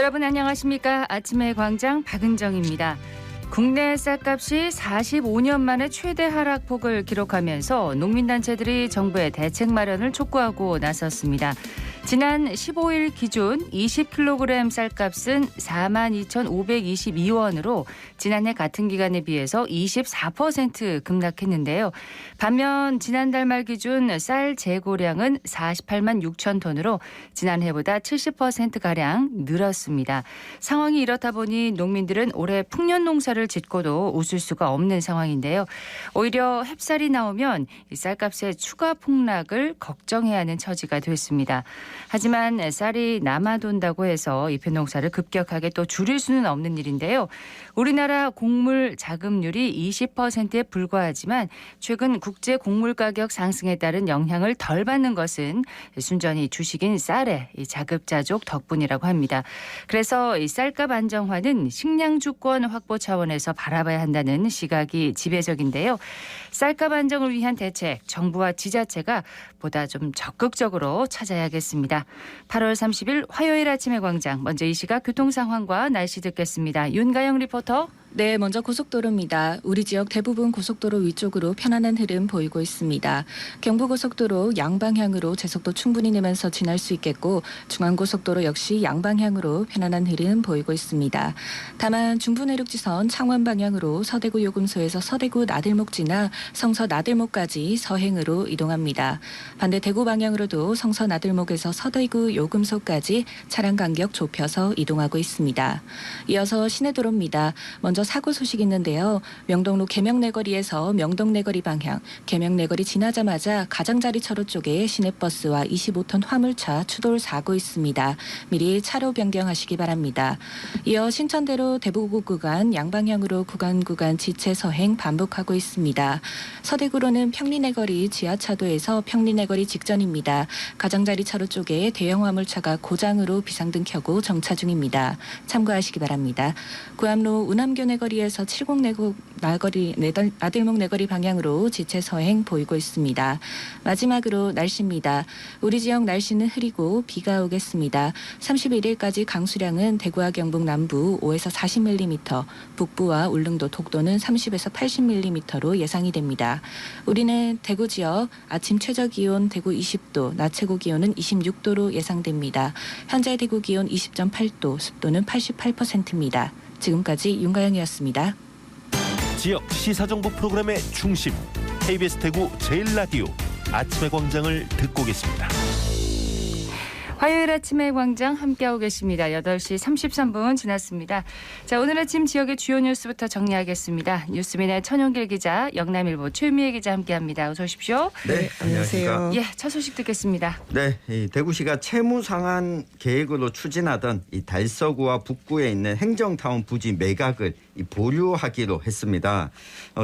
여러분 안녕하십니까? 아침의 광장 박은정입니다. 국내 쌀값이 45년 만에 최대 하락폭을 기록하면서 농민단체들이 정부의 대책 마련을 촉구하고 나섰습니다. 지난 15일 기준 20kg 쌀값은 42,522원으로 지난해 같은 기간에 비해서 24% 급락했는데요. 반면 지난달 말 기준 쌀 재고량은 48만 6천 톤으로 지난해보다 70%가량 늘었습니다. 상황이 이렇다 보니 농민들은 올해 풍년 농사를 짓고도 웃을 수가 없는 상황인데요. 오히려 햅쌀이 나오면 이 쌀값의 추가 폭락을 걱정해야 하는 처지가 됐습니다. 하지만 쌀이 남아돈다고 해서 잎의 농사를 급격하게 또 줄일 수는 없는 일인데요. 우리나라 곡물 자급률이 20%에 불과하지만 최근 국제 곡물 가격 상승에 따른 영향을 덜 받는 것은 순전히 주식인 쌀의 자급자족 덕분이라고 합니다. 그래서 이 쌀값 안정화는 식량주권 확보 차원에서 바라봐야 한다는 시각이 지배적인데요. 쌀값 안정을 위한 대책, 정부와 지자체가 보다 좀 적극적으로 찾아야겠습니다. 8월 30일 화요일 아침의 광장, 먼저 이 시각 교통 상황과 날씨 듣겠습니다. 윤가영 리포터. 네, 먼저 고속도로입니다. 우리 지역 대부분 고속도로 위쪽으로 편안한 흐름 보이고 있습니다. 경부고속도로 양방향으로 제속도 충분히 내면서 지날 수 있겠고 중앙고속도로 역시 양방향으로 편안한 흐름 보이고 있습니다. 다만 중부내륙지선 창원 방향으로 서대구 요금소에서 서대구 나들목 지나 성서 나들목까지 서행으로 이동합니다. 반대 대구 방향으로도 성서 나들목에서 서대구 요금소까지 차량 간격 좁혀서 이동하고 있습니다. 이어서 시내도로입니다. 먼저 사고 소식이 있는데요. 명동로 계명내거리에서 명동내거리 방향, 계명내거리 지나자마자 가장자리차로 쪽에 시내버스와 25톤 화물차 추돌 사고 있습니다. 미리 차로 변경하시기 바랍니다. 이어 신천대로 대부구 구간 양방향으로 구간 지체 서행 반복하고 있습니다. 서대구로는 평리내거리 지하차도에서 평리내거리 직전입니다. 가장자리차로 쪽에 대형 화물차가 고장으로 비상등 켜고 정차 중입니다. 참고하시기 바랍니다. 구암로 우남교 내거리에서 70 나들목 내거리 방향으로 지체 서행 보이고 있습니다. 마지막으로 날씨입니다. 우리 지역 날씨는 흐리고 비가 오겠습니다. 31일까지 강수량은 대구와 경북 남부 5에서 40mm, 북부와 울릉도, 독도는 30에서 80mm로 예상이 됩니다. 우리는 대구 지역 아침 최저 기온 대구 20도, 낮 최고 기온은 26도로 예상됩니다. 현재 대구 기온 20.8도, 습도는 88%입니다. 지금까지 윤가영이었습니다. 지역 시사정보 프로그램의 중심 KBS 대구 제일라디오 아침의 광장을 듣고 계십니다. 화요일 아침의 광장 함께하고 계십니다. 8시 33분 지났습니다. 자, 오늘 아침 지역의 주요 뉴스부터 정리하겠습니다. 뉴스민의 천용길 기자, 영남일보 최미애 기자 함께합니다. 어서 오십시오. 네, 안녕하세요. 예, 첫 소식 듣겠습니다. 네, 대구시가 채무 상환 계획으로 추진하던 이 달서구와 북구에 있는 행정타운 부지 매각을 보류하기로 했습니다.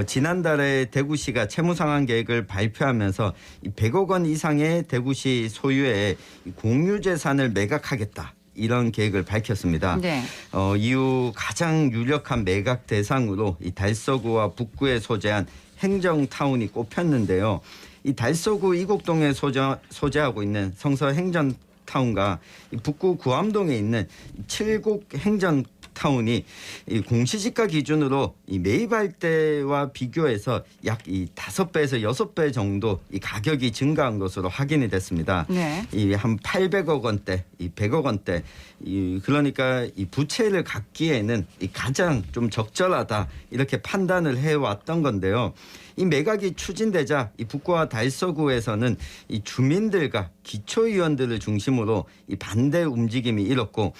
지난달에 대구시가 채무 상환 계획을 발표하면서 100억 원 이상의 대구시 소유의 공유재산을 매각하겠다. 이런 계획을 밝혔습니다. 네. 이후 가장 유력한 매각 대상으로 이 달서구와 북구에 소재한 행정타운이 꼽혔는데요. 이 달서구 이곡동에 소재하고 있는 성서 행정타운과 이 북구 구암동에 있는 칠곡 행정타운이 이 공시지가 기준으로 이 매입할 때와 비교해서 약 5배에서 6배 정도 이 가격이 증가한 것으로 확인이 됐습니다. 네. 이 한 800억 원대, 이 100억 원대, 그러니까 이 부채를 갚기에는 이 가장 좀 적절하다 이렇게 판단을 해왔던 건데요. 이 매각이 추진되자 이 북구와 달서구에서는 이 주민들과 기초의원들을 중심으로 이 반대 움직임이 일었고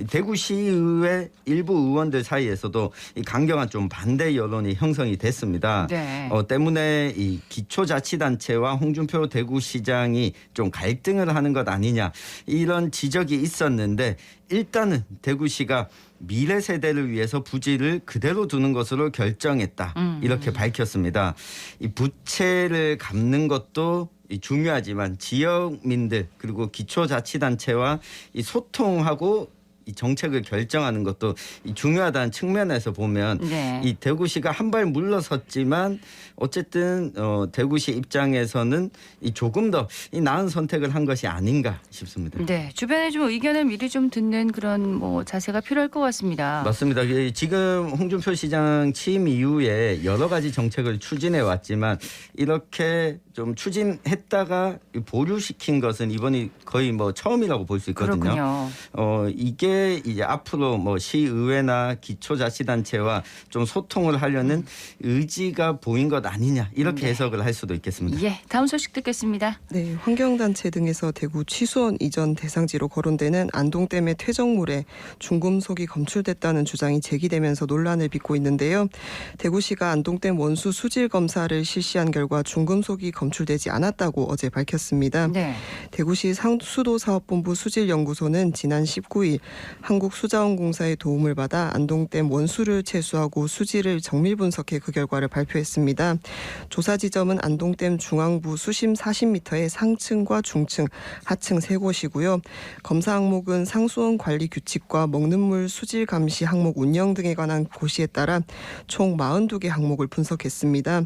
대구시의회 일부 의원들 사이에서도 이 강경한 좀 반대 여론이 형성이 됐습니다. 네. 때문에 이 기초자치단체와 홍준표 대구시장이 좀 갈등을 하는 것 아니냐 이런 지적이 있었는데 일단은 대구시가 미래 세대를 위해서 부지를 그대로 두는 것으로 결정했다. 이렇게 밝혔습니다. 이 부채를 갚는 것도 중요하지만 지역민들 그리고 기초자치단체와 이 소통하고 이 정책을 결정하는 것도 이 중요하다는 측면에서 보면 네. 이 대구시가 한 발 물러섰지만 어쨌든 대구시 입장에서는 이 조금 더 이 나은 선택을 한 것이 아닌가 싶습니다. 네, 주변에 좀 의견을 미리 좀 듣는 그런 뭐 자세가 필요할 것 같습니다. 맞습니다. 지금 홍준표 시장 취임 이후에 여러 가지 정책을 추진해 왔지만 이렇게 좀 추진했다가 보류시킨 것은 이번이 거의 뭐 처음이라고 볼 수 있거든요. 그렇군요. 이게 이제 앞으로 뭐 시의회나 기초자치단체와 좀 소통을 하려는 의지가 보인 것 아니냐 이렇게 네. 해석을 할 수도 있겠습니다. 예, 다음 소식 듣겠습니다. 네, 환경단체 등에서 대구 취수원 이전 대상지로 거론되는 안동댐의 퇴적물에 중금속이 검출됐다는 주장이 제기되면서 논란을 빚고 있는데요. 대구시가 안동댐 원수 수질 검사를 실시한 결과 중금속이 검출되지 않았다고 어제 밝혔습니다. 네. 대구시 상수도사업본부 수질연구소는 지난 19일 한국수자원공사의 도움을 받아 안동댐 원수를 채수하고 수질을 정밀 분석해 그 결과를 발표했습니다. 조사 지점은 안동댐 중앙부 수심 40m의 상층과 중층, 하층 세 곳이고요. 검사 항목은 상수원 관리 규칙과 먹는 물 수질 감시 항목 운영 등에 관한 고시에 따라 총 42개 항목을 분석했습니다.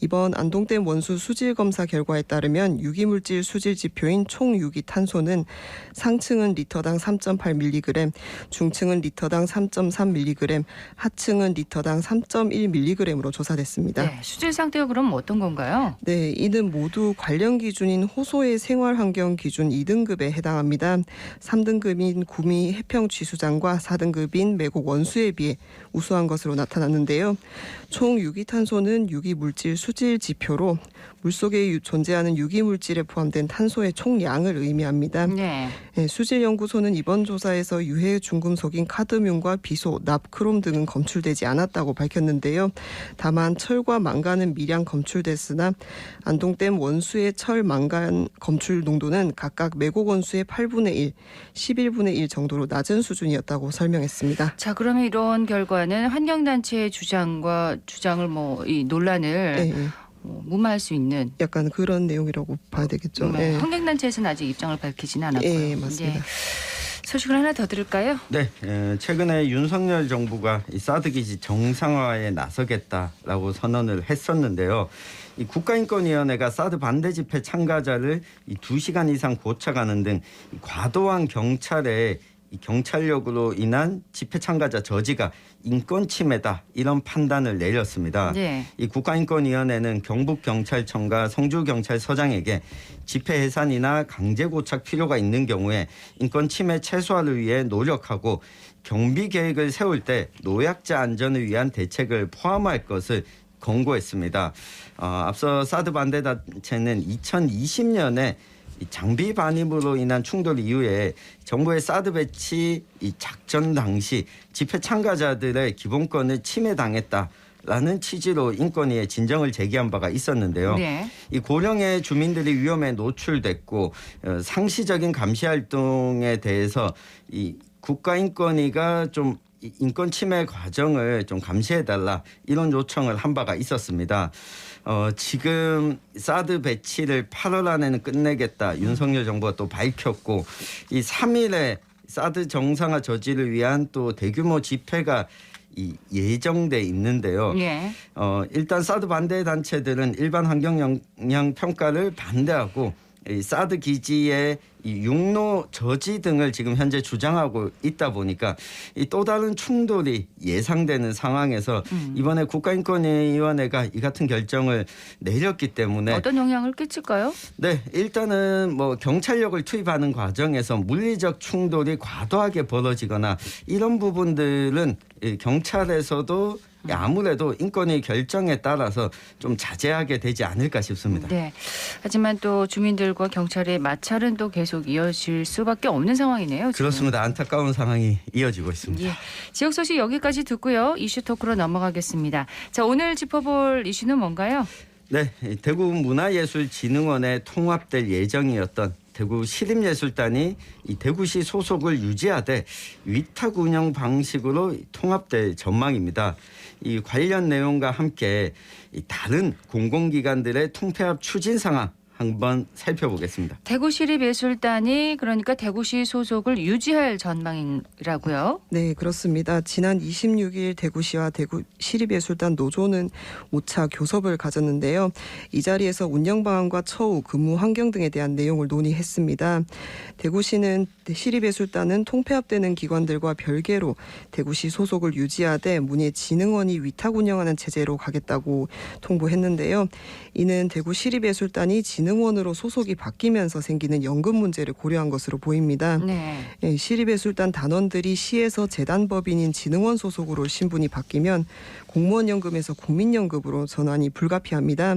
이번 안동댐 원수 수질 검사 결과에 따르면 유기물질 수질 지표인 총 유기탄소는 상층은 리터당 3.8mg, 중층은 리터당 3.3mg, 하층은 리터당 3.1mg으로 조사됐습니다. 네, 수질 상태가 그럼 어떤 건가요? 네, 이는 모두 관련 기준인 호소의 생활환경 기준 2등급에 해당합니다. 3등급인 구미 해평 쥐수장과 4등급인 매곡 원수에 비해 우수한 것으로 나타났는데요. 총 유기탄소는 유기물질 수질 지표로 물속에 존재하는 유기물질에 포함된 탄소의 총량을 의미합니다. 네. 네, 수질연구소는 이번 조사에서 유해 중금속인 카드뮴과 비소, 납크롬 등은 검출되지 않았다고 밝혔는데요. 다만 철과 망간은 미량 검출됐으나 안동댐 원수의 철, 망간 검출 농도는 각각 매곡 원수의 8분의 1, 11분의 1 정도로 낮은 수준이었다고 설명했습니다. 자, 그러면 이런 결과는 환경단체의 주장을 이 논란을 네, 무마할 수 있는 약간 그런 내용이라고 봐야 되겠죠. 네. 환경단체에서는 아직 입장을 밝히지는 않았고요. 네, 맞습니다. 예. 소식을 하나 더 들을까요? 네, 최근에 윤석열 정부가 이 사드 기지 정상화에 나서겠다라고 선언을 했었는데요. 이 국가인권위원회가 사드 반대 집회 참가자를 2시간 이상 고쳐가는 등 과도한 경찰력으로 인한 집회 참가자 저지가 인권 침해다 이런 판단을 내렸습니다. 네. 이 국가인권위원회는 경북경찰청과 성주경찰서장에게 집회 해산이나 강제 고착 필요가 있는 경우에 인권 침해 최소화를 위해 노력하고 경비 계획을 세울 때 노약자 안전을 위한 대책을 포함할 것을 권고했습니다. 앞서 사드 반대 단체는 2020년에 장비 반입으로 인한 충돌 이후에 정부의 사드 배치 작전 당시 집회 참가자들의 기본권을 침해당했다라는 취지로 인권위에 진정을 제기한 바가 있었는데요. 네. 이 고령의 주민들이 위험에 노출됐고 상시적인 감시 활동에 대해서 이 국가인권위가 좀 인권 침해 과정을 좀 감시해달라 이런 요청을 한 바가 있었습니다. 지금 사드 배치를 8월 안에는 끝내겠다 윤석열 정부가 또 밝혔고 이 3일에 사드 정상화 저지를 위한 또 대규모 집회가 예정돼 있는데요. 예. 일단 사드 반대 단체들은 일반 환경 영향 평가를 반대하고 이 사드 기지의 이 육로 저지 등을 지금 현재 주장하고 있다 보니까 이 또 다른 충돌이 예상되는 상황에서 이번에 국가인권위원회가 이 같은 결정을 내렸기 때문에 어떤 영향을 끼칠까요? 네, 일단은 경찰력을 투입하는 과정에서 물리적 충돌이 과도하게 벌어지거나 이런 부분들은 경찰에서도 아무래도 인권위 결정에 따라서 좀 자제하게 되지 않을까 싶습니다. 네. 하지만 또 주민들과 경찰의 마찰은 또 계속 이어질 수밖에 없는 상황이네요. 지금. 그렇습니다. 안타까운 상황이 이어지고 있습니다. 예. 지역 소식 여기까지 듣고요. 이슈 토크로 넘어가겠습니다. 자, 오늘 짚어볼 이슈는 뭔가요? 네, 대구문화예술진흥원에 통합될 예정이었던 대구 시립예술단이 이 대구시 소속을 유지하되 위탁 운영 방식으로 통합될 전망입니다. 이 관련 내용과 함께 이 다른 공공기관들의 통폐합 추진 상황 한번 살펴보겠습니다. 대구시립예술단이 그러니까 대구시 소속을 유지할 전망이라고요? 네, 그렇습니다. 지난 26일 대구시와 대구시립예술단 노조는 5차 교섭을 가졌는데요. 이 자리에서 운영 방안과 처우, 근무 환경 등에 대한 내용을 논의했습니다. 대구시는 시립예술단은 통폐합되는 기관들과 별개로 대구시 소속을 유지하되 문예진흥원이 위탁 운영하는 체제로 가겠다고 통보했는데요. 이는 대구시립예술단이 진흥원으로 소속이 바뀌면서 생기는 연금 문제를 고려한 것으로 보입니다. 네. 시립예술단 단원들이 시에서 재단법인인 진흥원 소속으로 신분이 바뀌면 공무원연금에서 국민연금으로 전환이 불가피합니다.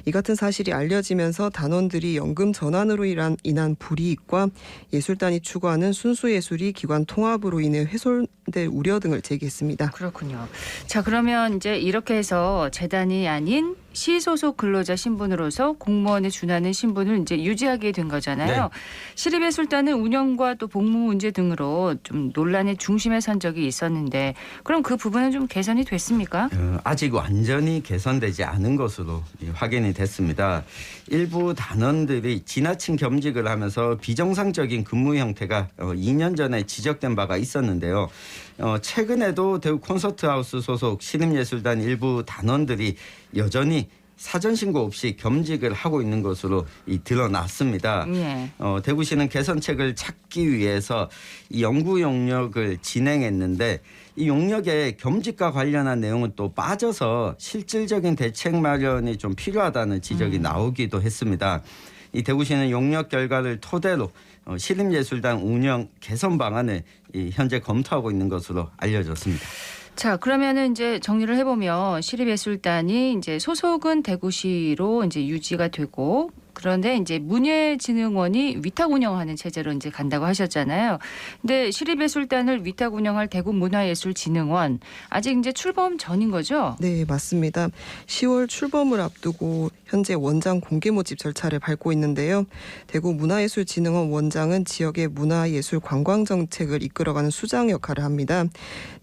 이 같은 사실이 알려지면서 단원들이 연금 전환으로 인한 불이익과 예술단이 추구하는 순수예술이 기관 통합으로 인해 훼손될 우려 등을 제기했습니다. 그렇군요. 자, 그러면 이제 이렇게 해서 재단이 아닌 시 소속 근로자 신분으로서 공무원에 준하는 신분을 이제 유지하게 된 거잖아요. 네. 시립예술단은 운영과 또 복무 문제 등으로 좀 논란의 중심에 선 적이 있었는데 그럼 그 부분은 좀 개선이 됐습니까? 아직 완전히 개선되지 않은 것으로 확인이 됐습니다. 일부 단원들이 지나친 겸직을 하면서 비정상적인 근무 형태가 2년 전에 지적된 바가 있었는데요. 최근에도 대구 콘서트하우스 소속 시립예술단 일부 단원들이 여전히 사전 신고 없이 겸직을 하고 있는 것으로 드러났습니다. 예. 대구시는 개선책을 찾기 위해서 이 연구 용역을 진행했는데 이 용역에 겸직과 관련한 내용은 또 빠져서 실질적인 대책 마련이 좀 필요하다는 지적이 나오기도 했습니다. 이 대구시는 용역 결과를 토대로 시립예술단 운영 개선 방안을 현재 검토하고 있는 것으로 알려졌습니다. 자, 그러면은 이제 정리를 해보면 시립예술단이 이제 소속은 대구시로 이제 유지가 되고 그런데 이제 문예진흥원이 위탁 운영하는 체제로 이제 간다고 하셨잖아요. 근데 시립예술단을 위탁 운영할 대구문화예술진흥원 아직 이제 출범 전인 거죠? 네, 맞습니다. 10월 출범을 앞두고 현재 원장 공개 모집 절차를 밟고 있는데요. 대구문화예술진흥원 원장은 지역의 문화예술 관광 정책을 이끌어가는 수장 역할을 합니다.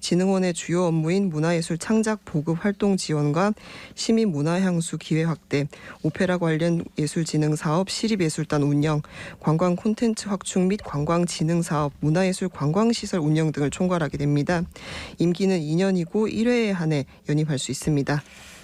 진흥원의 주요 업무인 문화예술 창작 보급 활동 지원과 시민 문화향수 기회 확대, 오페라 관련 예술진흥 사업, 시립예술단 운영, 관광 콘텐츠 확충 및 관광 진흥 사업, 문화예술 관광시설 운영 등을 총괄하게 됩니다. 임기는 2년이고 1회에 한해 연임할 수 있습니다.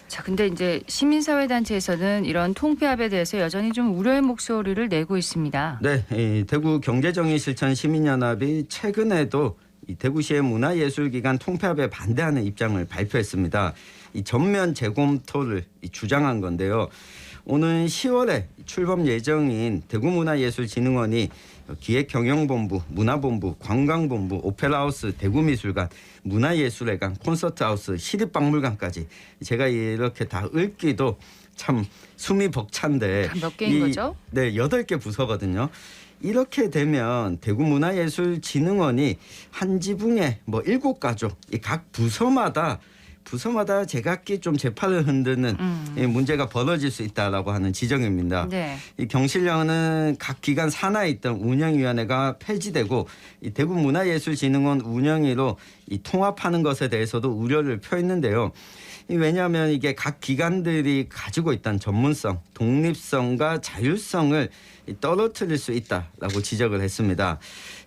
자, 근데 이제 시민사회단체에서는 이런 통폐합에 대해서 여전히 좀 우려의 목소리를 내고 있습니다. 네, 이 대구 경제정의실천 시민연합이 최근에도 이 대구시의 문화예술기관 통폐합에 반대하는 입장을 발표했습니다. 이 전면 재검토를 주장한 건데요. 오는 10월에 출범 예정인 대구문화예술진흥원이 기획경영본부, 문화본부, 관광본부, 오페라하우스, 대구미술관, 문화예술회관, 콘서트하우스, 시립박물관까지 제가 이렇게 다 읽기도 참 숨이 벅찬데 몇 개인 거죠? 네, 8개 부서거든요. 이렇게 되면 대구문화예술진흥원이 한 지붕에 7가족, 각 부서마다 제각기 좀 재판을 흔드는 문제가 벌어질 수 있다라고 하는 지적입니다. 네. 이 경실련은 각 기관 산하에 있던 운영위원회가 폐지되고 이 대구문화예술진흥원 운영위로 통합하는 것에 대해서도 우려를 표했는데요. 왜냐하면 이게 각 기관들이 가지고 있던 전문성, 독립성과 자율성을 떨어뜨릴 수 있다라고 지적을 했습니다.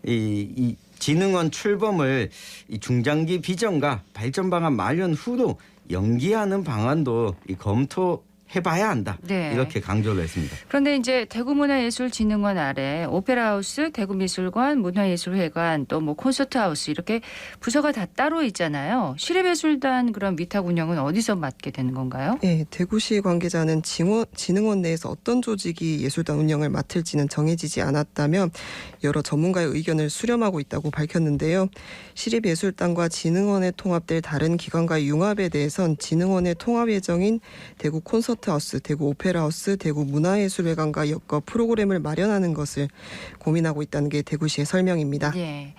이 진흥원 출범을 중장기 비전과 발전 방안 마련 후로 연기하는 방안도 검토해봐야 한다. 네. 이렇게 강조를 했습니다. 그런데 이제 대구문화예술진흥원 아래 오페라하우스, 대구미술관, 문화예술회관 또 콘서트하우스 이렇게 부서가 다 따로 있잖아요. 시립예술단 그런 위탁 운영은 어디서 맡게 되는 건가요? 네, 대구시 관계자는 진흥원 내에서 어떤 조직이 예술단 운영을 맡을지는 정해지지 않았다며 여러 전문가의 의견을 수렴하고 있다고 밝혔는데요. 시립예술단과 진흥원에 통합될 다른 기관과의 융합에 대해선 진흥원의 통합 예정인 대구 콘서트하우스, 대구 오페라하우스, 대구 문화예술회관과 엮어 프로그램을 마련하는 것을 고민하고 있다는 게 대구시의 설명입니다. 예.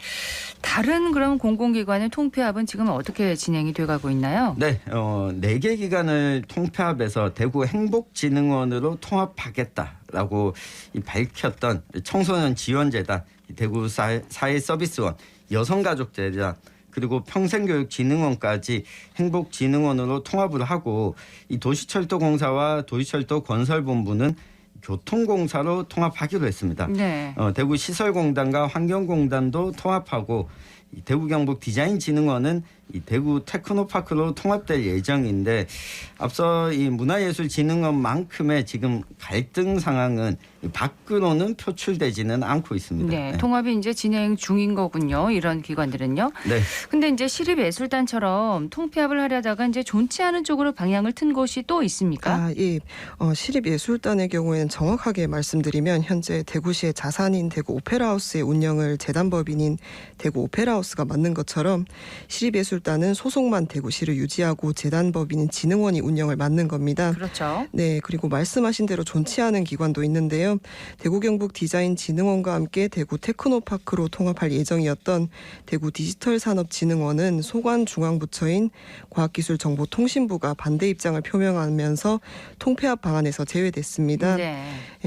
다른 그럼 공공기관의 통폐합은 지금 어떻게 진행이 돼가고 있나요? 네, 4개 기관을 통폐합해서 대구 행복진흥원으로 통합하겠다라고 밝혔던 청소년 지원재단, 대구 사회서비스원, 여성가족재단 그리고 평생교육진흥원까지 행복진흥원으로 통합을 하고 이 도시철도공사와 도시철도건설본부는 교통공사로 통합하기로 했습니다. 네. 대구 시설공단과 환경공단도 통합하고 이 대구 경북 디자인진흥원은 이 대구 테크노파크로 통합될 예정인데 앞서 이 문화예술진흥원만큼의 지금 갈등 상황은 밖으로는 표출되지는 않고 있습니다. 네, 통합이 이제 진행 중인 거군요. 이런 기관들은요. 네. 근데 이제 시립예술단처럼 통폐합을 하려다가 이제 좋지 않은 쪽으로 방향을 튼 곳이 또 있습니까? 예. 시립예술단의 경우에는 정확하게 말씀드리면 현재 대구시의 자산인 대구 오페라하우스의 운영을 재단법인인 대구 오페라하우스가 맡는 것처럼 시립예술단은 소속만 대구시를 유지하고 재단법인인 진흥원이 운영을 맡는 겁니다. 그렇죠. 네, 그리고 말씀하신 대로 좋지 않은 기관도 있는데요. 대구 경북 디자인 진흥원과 함께 대구 테크노파크로 통합할 예정이었던 대구 디지털산업진흥원은 소관 중앙부처인 과학기술정보통신부가 반대 입장을 표명하면서 통폐합 방안에서 제외됐습니다. 네.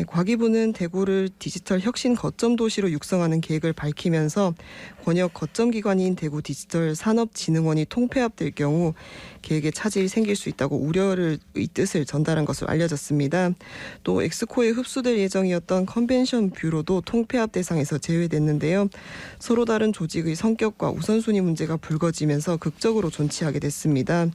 과기부는 대구를 디지털 혁신 거점 도시로 육성하는 계획을 밝히면서 권역 거점 기관인 대구 디지털 산업진흥원이 통폐합될 경우 계획에 차질이 생길 수 있다고 우려의 뜻을 전달한 것으로 알려졌습니다. 또 엑스코에 흡수될 예정이었던 컨벤션 뷰로도 통폐합 대상에서 제외됐는데요. 서로 다른 조직의 성격과 우선순위 문제가 불거지면서 극적으로 존치하게 됐습니다.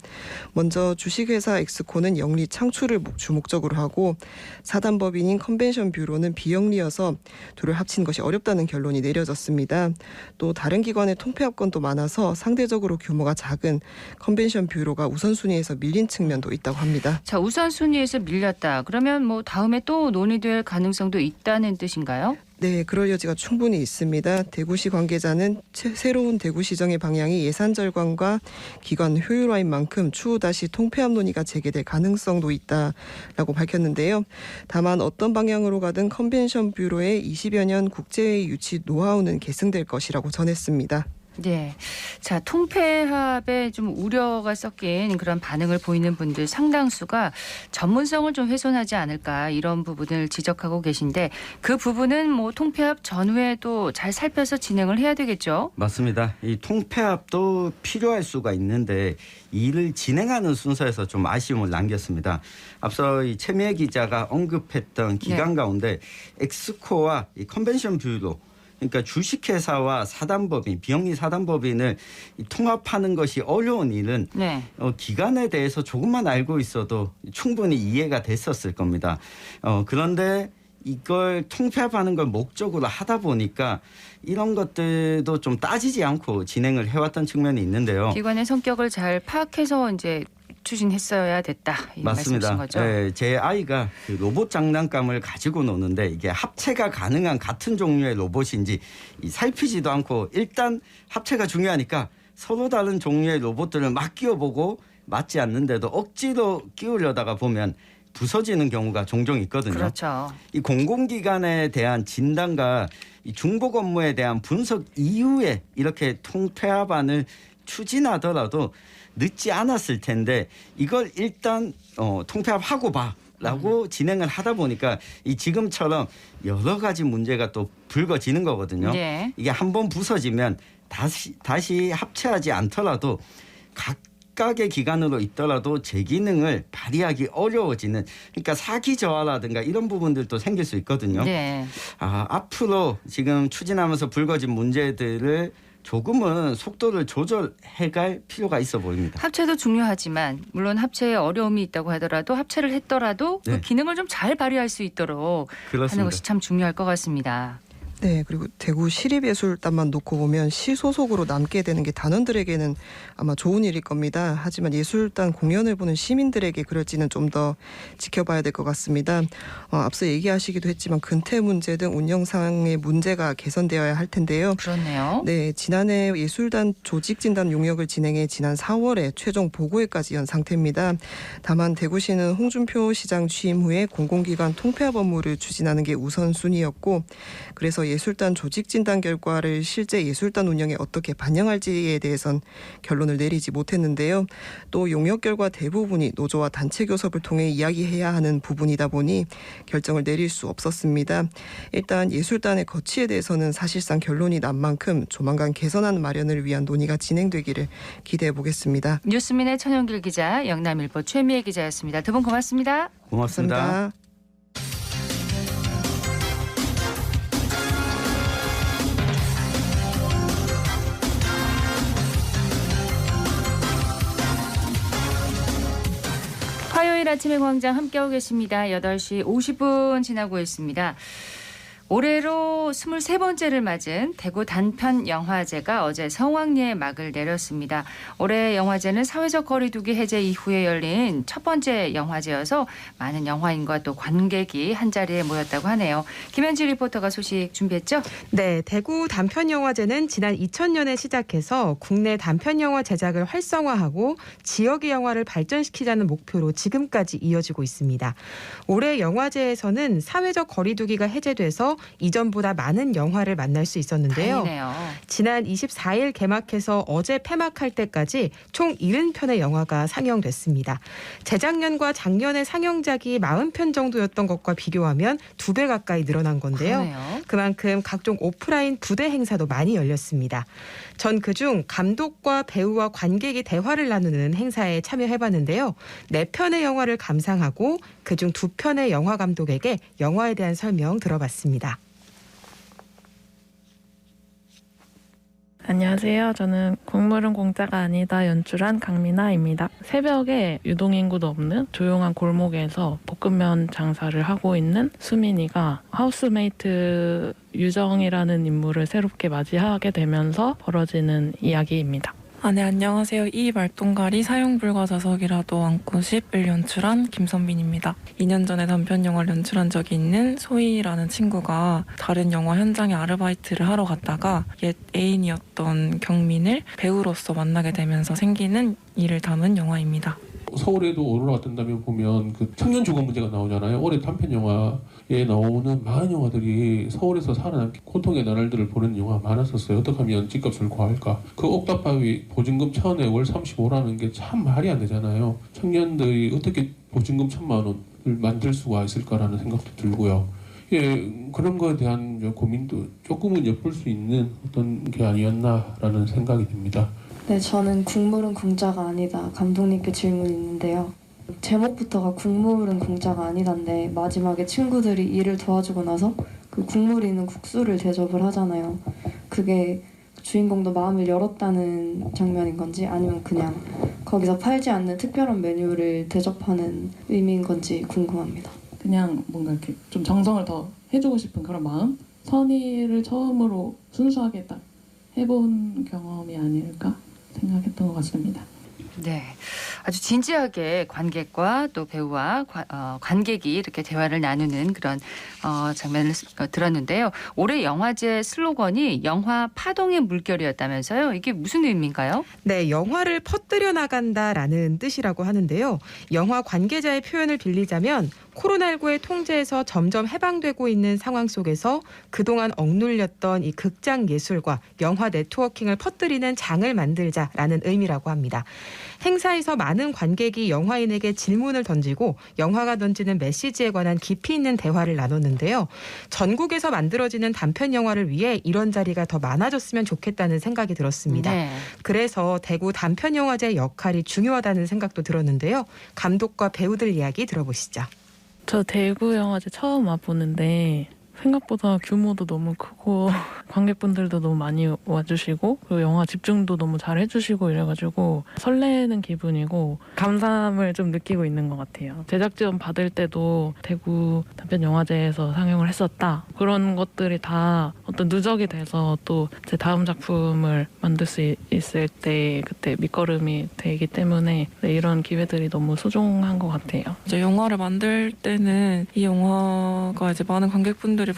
먼저 주식회사 엑스코는 영리 창출을 주목적으로 하고 사단법인인 컨벤션 뷰로는 비영리여서 둘을 합친 것이 어렵다는 결론이 내려졌습니다. 또 다른 기관의 통폐합권도 많아서 상대적으로 규모가 작은 컨벤션 뷰로가 우선순위에서 밀린 측면도 있다고 합니다. 자, 우선순위에서 밀렸다. 그러면 뭐 다음에 또 논의될 가능성도 있다는 뜻인가요? 네, 그럴 여지가 충분히 있습니다. 대구시 관계자는 새로운 대구시정의 방향이 예산 절감과 기관 효율화인 만큼 추후 다시 통폐합 논의가 재개될 가능성도 있다라고 밝혔는데요. 다만 어떤 방향으로 가든 컨벤션 뷰로의 20여 년 국제회의 유치 노하우는 계승될 것이라고 전했습니다. 네. 자, 통폐합에 좀 우려가 섞인 그런 반응을 보이는 분들 상당수가 전문성을 좀 훼손하지 않을까 이런 부분을 지적하고 계신데 그 부분은 뭐 통폐합 전후에도 잘 살펴서 진행을 해야 되겠죠? 맞습니다. 이 통폐합도 필요할 수가 있는데 이를 진행하는 순서에서 좀 아쉬움을 남겼습니다. 앞서 이 최미애 기자가 언급했던 기관 가운데 엑스코와 이 컨벤션 뷰로 그러니까 주식회사와 사단법인, 비영리 사단법인을 통합하는 것이 어려운 일은 기관에 대해서 조금만 알고 있어도 충분히 이해가 됐었을 겁니다. 그런데 이걸 통폐합하는 걸 목적으로 하다 보니까 이런 것들도 좀 따지지 않고 진행을 해왔던 측면이 있는데요. 기관의 성격을 잘 파악해서 이제 추진했어야 됐다. 이 맞습니다. 말씀이신 거죠? 네, 제 아이가 그 로봇 장난감을 가지고 노는데 이게 합체가 가능한 같은 종류의 로봇인지 살피지도 않고 일단 합체가 중요하니까 서로 다른 종류의 로봇들을 막 끼워보고 맞지 않는데도 억지로 끼우려다가 보면 부서지는 경우가 종종 있거든요. 그렇죠. 이 공공기관에 대한 진단과 이 중복 업무에 대한 분석 이후에 이렇게 통폐합안을 추진하더라도 늦지 않았을 텐데 이걸 일단 통폐합하고 봐라고 진행을 하다 보니까 이 지금처럼 여러 가지 문제가 또 불거지는 거거든요. 네. 이게 한번 부서지면 다시 합체하지 않더라도 각각의 기관으로 있더라도 제 기능을 발휘하기 어려워지는 그러니까 사기 저하라든가 이런 부분들도 생길 수 있거든요. 네. 앞으로 지금 추진하면서 불거진 문제들을 조금은 속도를 조절해갈 필요가 있어 보입니다. 합체도 중요하지만 물론 합체에 어려움이 있다고 하더라도 합체를 했더라도 그 기능을 좀 잘 발휘할 수 있도록 그렇습니다. 하는 것이 참 중요할 것 같습니다. 네, 그리고 대구 시립예술단만 놓고 보면 시 소속으로 남게 되는 게 단원들에게는 아마 좋은 일일 겁니다. 하지만 예술단 공연을 보는 시민들에게 그럴지는 좀 더 지켜봐야 될 것 같습니다. 앞서 얘기하시기도 했지만 근태 문제 등 운영상의 문제가 개선되어야 할 텐데요. 그렇네요. 네, 지난해 예술단 조직 진단 용역을 진행해 지난 4월에 최종 보고회까지 연 상태입니다. 다만 대구시는 홍준표 시장 취임 후에 공공기관 통폐합 업무를 추진하는 게 우선순위였고 그래서 예술단 조직 진단 결과를 실제 예술단 운영에 어떻게 반영할지에 대해선 결론을 내리지 못했는데요. 또 용역 결과 대부분이 노조와 단체 교섭을 통해 이야기해야 하는 부분이다 보니 결정을 내릴 수 없었습니다. 일단 예술단의 거취에 대해서는 사실상 결론이 난 만큼 조만간 개선안 마련을 위한 논의가 진행되기를 기대해 보겠습니다. 뉴스민의 천영길 기자, 영남일보 최미애 기자였습니다. 두 분 고맙습니다. 고맙습니다. 감사합니다. 토요일 아침의 광장 함께하고 계십니다. 8시 50분 지나고 있습니다. 올해로 23번째를 맞은 대구 단편영화제가 어제 성황리에 막을 내렸습니다. 올해 영화제는 사회적 거리두기 해제 이후에 열린 첫 번째 영화제여서 많은 영화인과 또 관객이 한자리에 모였다고 하네요. 김현지 리포터가 소식 준비했죠? 네, 대구 단편영화제는 지난 2000년에 시작해서 국내 단편영화 제작을 활성화하고 지역의 영화를 발전시키자는 목표로 지금까지 이어지고 있습니다. 올해 영화제에서는 사회적 거리두기가 해제돼서 이전보다 많은 영화를 만날 수 있었는데요. 다행이네요. 지난 24일 개막해서 어제 폐막할 때까지 총 70편의 영화가 상영됐습니다. 재작년과 작년의 상영작이 40편 정도였던 것과 비교하면 2배 가까이 늘어난 건데요. 그러네요. 그만큼 각종 오프라인 부대 행사도 많이 열렸습니다. 전 그중 감독과 배우와 관객이 대화를 나누는 행사에 참여해봤는데요. 4편의 영화를 감상하고 그중 2편의 영화 감독에게 영화에 대한 설명 들어봤습니다. 안녕하세요. 저는 국물은 공짜가 아니다 연출한 강민아입니다. 새벽에 유동인구도 없는 조용한 골목에서 볶음면 장사를 하고 있는 수민이가 하우스메이트 유정이라는 인물을 새롭게 맞이하게 되면서 벌어지는 이야기입니다. 네, 안녕하세요. 이 말똥가리 사용불가 자석이라도 안고 싶을 연출한 김선빈입니다. 2년 전에 단편 영화를 연출한 적이 있는 소희라는 친구가 다른 영화 현장에 아르바이트를 하러 갔다가 옛 애인이었던 경민을 배우로서 만나게 되면서 생기는 일을 담은 영화입니다. 서울에도 오로라가 뜬다면 보면 그 청년 주거 문제가 나오잖아요. 올해 단편 영화에 나오는 많은 영화들이 서울에서 살아남기 고통의 나날들을 보내는 영화가 많았었어요. 어떻게 하면 집값을 구할까? 그 옥탑방이 보증금 1,000원에 월 35라는 게 참 말이 안 되잖아요. 청년들이 어떻게 보증금 1,000만 원을 만들 수가 있을까라는 생각도 들고요. 예, 그런 거에 대한 고민도 조금은 엿볼 수 있는 어떤 게 아니었나라는 생각이 듭니다. 네, 저는 국물은 공짜가 아니다. 감독님께 질문이 있는데요. 제목부터가 국물은 공짜가 아니다인데 마지막에 친구들이 일을 도와주고 나서 그 국물이 있는 국수를 대접을 하잖아요. 그게 주인공도 마음을 열었다는 장면인 건지 아니면 그냥 거기서 팔지 않는 특별한 메뉴를 대접하는 의미인 건지 궁금합니다. 그냥 뭔가 이렇게 좀 정성을 더 해주고 싶은 그런 마음? 선의를 처음으로 순수하게 딱 해본 경험이 아닐까 생각했던 것 같습니다. 네, 아주 진지하게 관객과 또 배우와 관객이 이렇게 대화를 나누는 그런 장면을 들었는데요. 올해 영화제 슬로건이 영화 파동의 물결이었다면서요. 이게 무슨 의미인가요? 네, 영화를 퍼뜨려 나간다라는 뜻이라고 하는데요. 영화 관계자의 표현을 빌리자면 코로나19의 통제에서 점점 해방되고 있는 상황 속에서 그동안 억눌렸던 이 극장 예술과 영화 네트워킹을 퍼뜨리는 장을 만들자라는 의미라고 합니다. 행사에서 많은 관객이 영화인에게 질문을 던지고 영화가 던지는 메시지에 관한 깊이 있는 대화를 나눴는데요. 전국에서 만들어지는 단편 영화를 위해 이런 자리가 더 많아졌으면 좋겠다는 생각이 들었습니다. 네. 그래서 대구 단편영화제 역할이 중요하다는 생각도 들었는데요. 감독과 배우들 이야기 들어보시죠. 저 대구 영화제 처음 와보는데 생각보다 규모도 너무 크고 관객분들도 너무 많이 와주시고 그리고 영화 집중도 너무 잘 해주시고 이래가지고 설레는 기분이고 감사함을 좀 느끼고 있는 것 같아요. 제작 지원 받을 때도 대구 단편영화제에서 상영을 했었다. 그런 것들이 다 어떤 누적이 돼서 또 제 다음 작품을 만들 수 있을 때 그때 밑거름이 되기 때문에 이런 기회들이 너무 소중한 것 같아요. 이제 영화를 만들 때는 이 영화가 이제 많은 관객분들이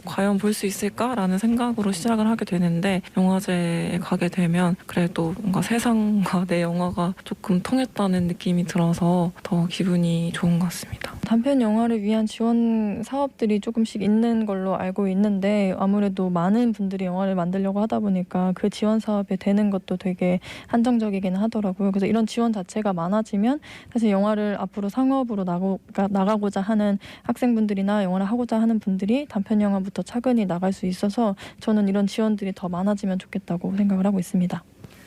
과연 볼 수 있을까라는 생각으로 시작을 하게 되는데 영화제에 가게 되면 그래도 뭔가 세상과 내 영화가 조금 통했다는 느낌이 들어서 더 기분이 좋은 것 같습니다. 단편 영화를 위한 지원 사업들이 조금씩 있는 걸로 알고 있는데 아무래도 많은 분들이 영화를 만들려고 하다 보니까 그 지원 사업에 되는 것도 되게 한정적이긴 하더라고요. 그래서 이런 지원 자체가 많아지면 사실 영화를 앞으로 상업으로 나가고자 하는 학생분들이나 영화를 하고자 하는 분들이 단편 영화부터 차근히 나갈 수 있어서 저는 이런 지원들이 더 많아지면 좋겠다고 생각을 하고 있습니다.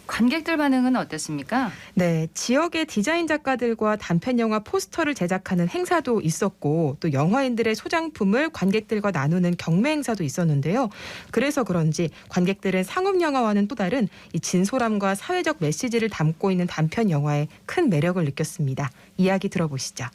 관객들 반응은 어땠습니까? 네, 지역의 디자인 작가들과 단편 영화 포스터를 제작하는 행사도 있었고 또 영화인들의 소장품을 관객들과 나누는 경매 행사도 있었는데요. 그래서 그런지 관객들은 상업 영화와는 또 다른 이 진솔함과 사회적 메시지를 담고 있는 단편 영화에 큰 매력을 느꼈습니다. 이야기 들어보시죠.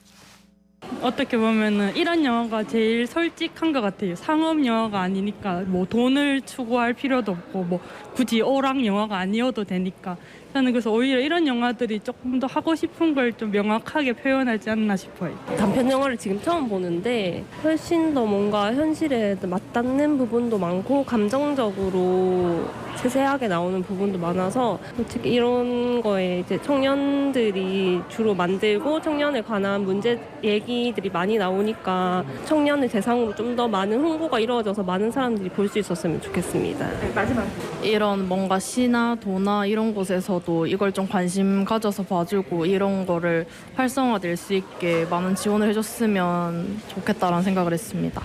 어떻게 보면은 이런 영화가 제일 솔직한 것 같아요. 상업 영화가 아니니까 뭐 돈을 추구할 필요도 없고 뭐 굳이 오락 영화가 아니어도 되니까 저는 그래서 오히려 이런 영화들이 조금 더 하고 싶은 걸 좀 명확하게 표현하지 않나 싶어요. 단편 영화를 지금 처음 보는데 훨씬 더 뭔가 현실에 맞닿는 부분도 많고 감정적으로 세세하게 나오는 부분도 많아서 솔직히 이런 거에 이제 청년들이 주로 만들고 청년에 관한 문제 얘기들이 많이 나오니까 청년을 대상으로 좀 더 많은 홍보가 이루어져서 많은 사람들이 볼 수 있었으면 좋겠습니다. 네, 마지막. 이런 뭔가 시나 도나 이런 곳에서도 이걸 좀 관심 가져서 봐주고 이런 거를 활성화될 수 있게 많은 지원을 해줬으면 좋겠다라는 생각을 했습니다.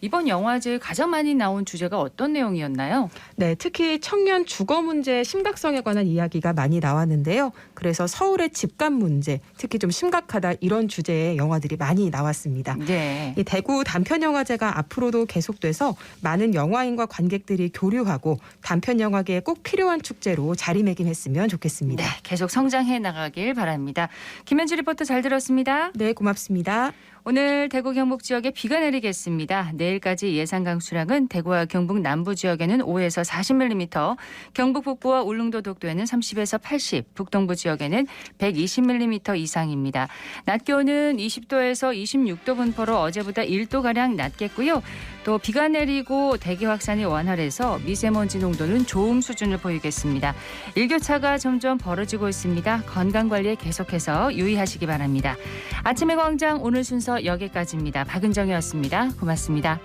이번 영화제에 가장 많이 나온 주제가 어떤 내용이었나요? 네, 특히 청년 주거 문제의 심각성에 관한 이야기가 많이 나왔는데요. 그래서 서울의 집값 문제, 특히 좀 심각하다 이런 주제의 영화들이 많이 나왔습니다. 네. 이 대구 단편영화제가 앞으로도 계속돼서 많은 영화인과 관객들이 교류하고 단편영화계에 꼭 필요한 축제로 자리매김했으면 좋겠습니다. 네, 계속 성장해 나가길 바랍니다. 김현주 리포터 잘 들었습니다. 네, 고맙습니다. 오늘 대구 경북 지역에 비가 내리겠습니다. 내일까지 예상 강수량은 대구와 경북 남부 지역에는 5에서 40mm, 경북 북부와 울릉도 독도에는 30에서 80, 북동부 지역에는 120mm 이상입니다. 낮 기온은 20도에서 26도 분포로 어제보다 1도가량 낮겠고요. 또 비가 내리고 대기 확산이 원활해서 미세먼지 농도는 좋음 수준을 보이겠습니다. 일교차가 점점 벌어지고 있습니다. 건강관리에 계속해서 유의하시기 바랍니다. 아침의 광장 오늘 순서 여기까지입니다. 박은정이었습니다. 고맙습니다.